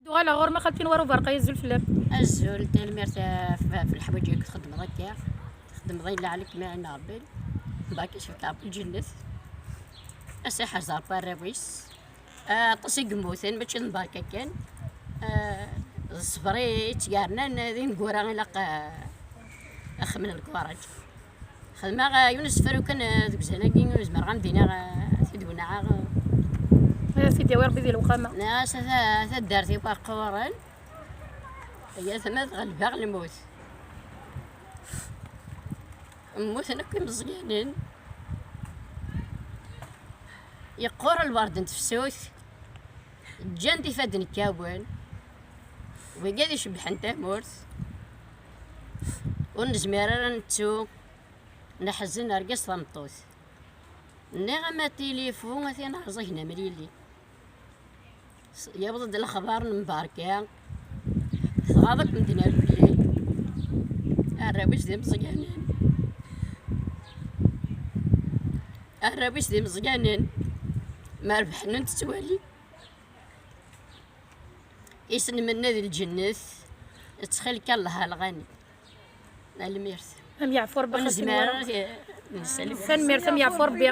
غالا غور ما خالتين ورا برقه يزول فلام الزول تلميرت في الحوايج اللي كتخدم هكا تخدم ضيلا عليك ما عندنا ربي باكي شفت عبد الجنة الساحة زاربا الرابيس طسي قموثين ماشي نباركا كان الصبري تيارنا ذي نقورا غيلاق اخ من الكوارج خدمة يونس فرو كان ذوك زناكي يونس مرغان دينا تدونا يا سيدي ويا ربي ذي الوقامه ناس ثا دارتي باقوران هي ثما تغلبها الموت الموت انا كي مزيانين يقور الورد نتفسوث جاندي فادن كاوان وقاعد يشبح انت مورث ونزمير نتسو نحزن ارقص ثمطوث نغمة تليفون ثينا رزقنا مليلي يبضد الاخبار مباركة غاضك من دينا الكلي الرابش ذي مزيانين الرابش ذي مزيانين ما ربحنا نتسوالي يسن من ذي الجنة تخلك الله الغني الميرث هم يعفو ربي ونزمير فن ميرث هم يعفو ربي